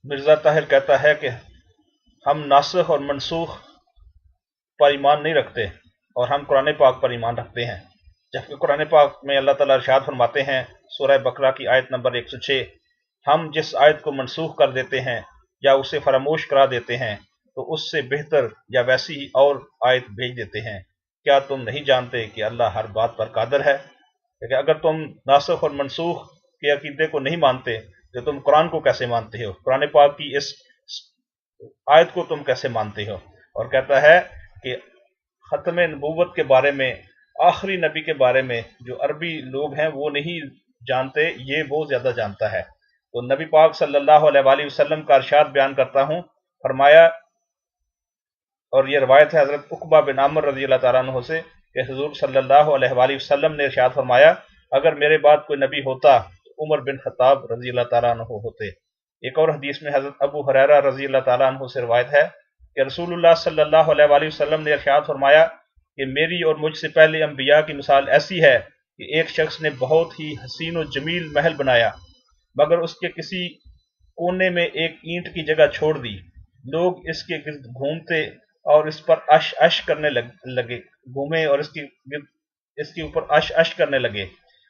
مرزا طاہر کہتا ہے کہ ہم ناسخ اور منسوخ پر ایمان نہیں رکھتے اور ہم قرآن پاک پر ایمان رکھتے ہیں، جبکہ قرآن پاک میں اللہ تعالیٰ ارشاد فرماتے ہیں سورہ بقرہ کی آیت نمبر 106، ہم جس آیت کو منسوخ کر دیتے ہیں یا اسے فراموش کرا دیتے ہیں تو اس سے بہتر یا ویسی ہی اور آیت بھیج دیتے ہیں، کیا تم نہیں جانتے کہ اللہ ہر بات پر قادر ہے؟ کہ اگر تم ناسخ اور منسوخ کے عقیدے کو نہیں مانتے تو تم قرآن کو کیسے مانتے ہو؟ قرآن پاک کی اس آیت کو تم کیسے مانتے ہو؟ اور کہتا ہے کہ ختم نبوت کے بارے میں، آخری نبی کے بارے میں جو عربی لوگ ہیں وہ نہیں جانتے، یہ وہ زیادہ جانتا ہے۔ تو نبی پاک صلی اللہ علیہ وآلہ وسلم کا ارشاد بیان کرتا ہوں، فرمایا، اور یہ روایت ہے حضرت عقبہ بن عامر رضی اللہ تعالیٰ عنہ سے کہ حضور صلی اللہ علیہ وآلہ وسلم نے ارشاد فرمایا، اگر میرے بعد کوئی نبی ہوتا تو عمر بن خطاب رضی اللہ تعالیٰ عنہ ہوتے۔ ایک اور حدیث میں حضرت ابو ہریرہ رضی اللہ تعالیٰ عنہ سے روایت ہے کہ رسول اللہ صلی اللہ علیہ وآلہ وسلم نے ارشاد فرمایا کہ میری اور مجھ سے پہلے انبیاء کی مثال ایسی ہے کہ ایک شخص نے بہت ہی حسین و جمیل محل بنایا، مگر اس کے کسی کونے میں ایک اینٹ کی جگہ چھوڑ دی، لوگ اس کے گرد گھومتے اور اس پر اش اش کرنے لگے گھومے اور اس کے اوپر اش اش کرنے لگے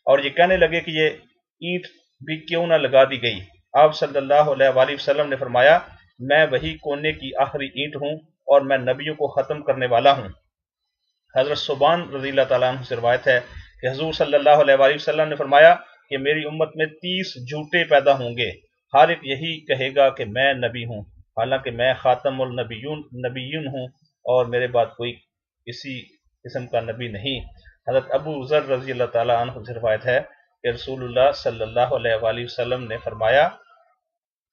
اور یہ کہنے لگے کہ یہ اینٹ بھی کیوں نہ لگا دی گئی۔ آپ صلی اللہ علیہ وآلہ وسلم نے فرمایا، میں وہی کونے کی آخری اینٹ ہوں اور میں نبیوں کو ختم کرنے والا ہوں۔ حضرت صوبان رضی اللہ تعالیٰ عنہ سے روایت ہے کہ حضور صلی اللہ علیہ وآلہ وسلم نے فرمایا کہ میری امت میں 30 جھوٹے پیدا ہوں گے، ہر ایک یہی کہے گا کہ میں نبی ہوں، حالانکہ میں خاتم النبیون ہوں اور میرے بعد کوئی کسی قسم کا نبی نہیں۔ حضرت ابو ذر رضی اللہ تعالیٰ عنہ سے روایت ہے کہ رسول اللہ صلی اللہ علیہ وآلہ وسلم نے فرمایا،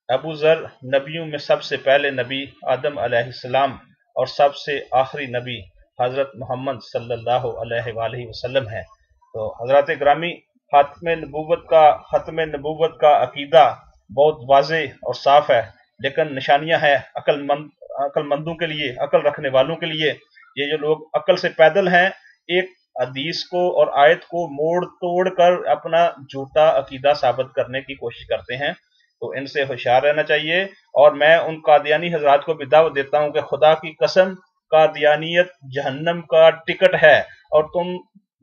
ابو ذر، نبیوں میں سب سے پہلے نبی آدم علیہ السلام اور سب سے آخری نبی حضرت محمد صلی اللہ علیہ وآلہ وسلم ہے۔ تو حضرات گرامی، ختم نبوت کا عقیدہ بہت واضح اور صاف ہے، لیکن نشانیاں ہیں عقل مندوں کے لیے، عقل رکھنے والوں کے لیے۔ یہ جو لوگ عقل سے پیدل ہیں، ایک حدیث کو اور آیت کو موڑ توڑ کر اپنا جھوٹا عقیدہ ثابت کرنے کی کوشش کرتے ہیں، تو ان سے ہوشیار رہنا چاہیے۔ اور میں ان قادیانی حضرات کو بھی دعوت دیتا ہوں کہ خدا کی قسم، قادیانیت جہنم کا ٹکٹ ہے، اور تم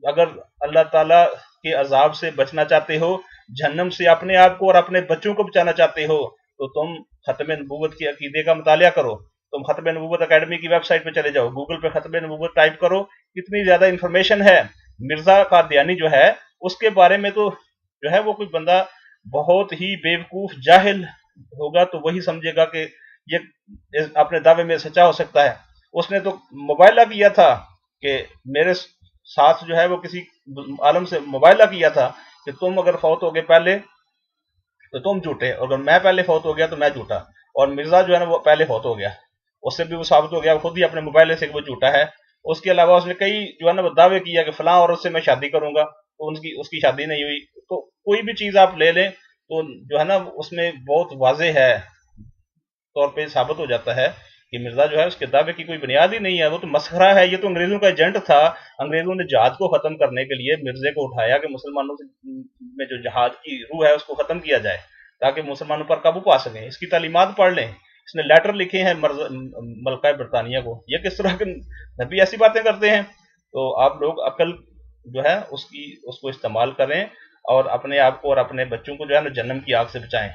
اگر اللہ تعالیٰ کے عذاب سے بچنا چاہتے ہو، جہنم سے اپنے آپ کو اور اپنے بچوں کو بچانا چاہتے ہو، تو تم ختم نبوت کے عقیدے کا مطالعہ کرو۔ تم ختم نبوت اکیڈمی کی ویب سائٹ پہ چلے جاؤ، گوگل پہ ختم نبوت ٹائپ کرو، کتنی زیادہ انفارمیشن ہے۔ مرزا قادیانی جو ہے اس کے بارے میں تو جو ہے وہ کوئی بندہ بہت ہی بیوقوف جاہل ہوگا تو وہی سمجھے گا کہ یہ اپنے دعوے میں سچا ہو سکتا ہے۔ اس نے تو مباہلہ کیا تھا کہ میرے ساتھ جو ہے وہ کسی عالم سے مباہلہ کیا تھا کہ تم اگر فوت ہو گئے پہلے تو تم جھوٹے، اور اگر میں پہلے فوت ہو گیا تو میں جھوٹا۔ اور مرزا جو ہے نا وہ پہلے فوت ہو گیا، اس سے بھی وہ ثابت ہو گیا خود ہی اپنے مباہلے سے کہ وہ جھوٹا ہے۔ اس کے علاوہ اس نے کئی جو ہے نا وہ دعوے کیا کہ فلاں عورت سے میں شادی کروں گا، تو اس کی شادی نہیں ہوئی۔ تو کوئی بھی چیز آپ لے لیں تو جو ہے نا اس میں بہت واضح ہے طور پہ ثابت ہو جاتا ہے کہ مرزا جو ہے اس کے دعوے کی کوئی بنیاد ہی نہیں ہے، وہ تو مسخرہ ہے۔ یہ تو انگریزوں کا ایجنٹ تھا، انگریزوں نے جہاد کو ختم کرنے کے لیے مرزے کو اٹھایا کہ مسلمانوں میں جو جہاد کی روح ہے اس کو ختم کیا جائے تاکہ مسلمانوں پر قابو پا سکیں۔ اس کی تعلیمات پڑھ لیں، اس نے لیٹر لکھے ہیں ملکہ برطانیہ کو۔ یہ کس طرح کے نبی ایسی باتیں کرتے ہیں؟ تو آپ لوگ عقل جو ہے اس کو استعمال کریں اور اپنے آپ کو اور اپنے بچوں کو جو ہے نا جہنم کی آگ سے بچائیں۔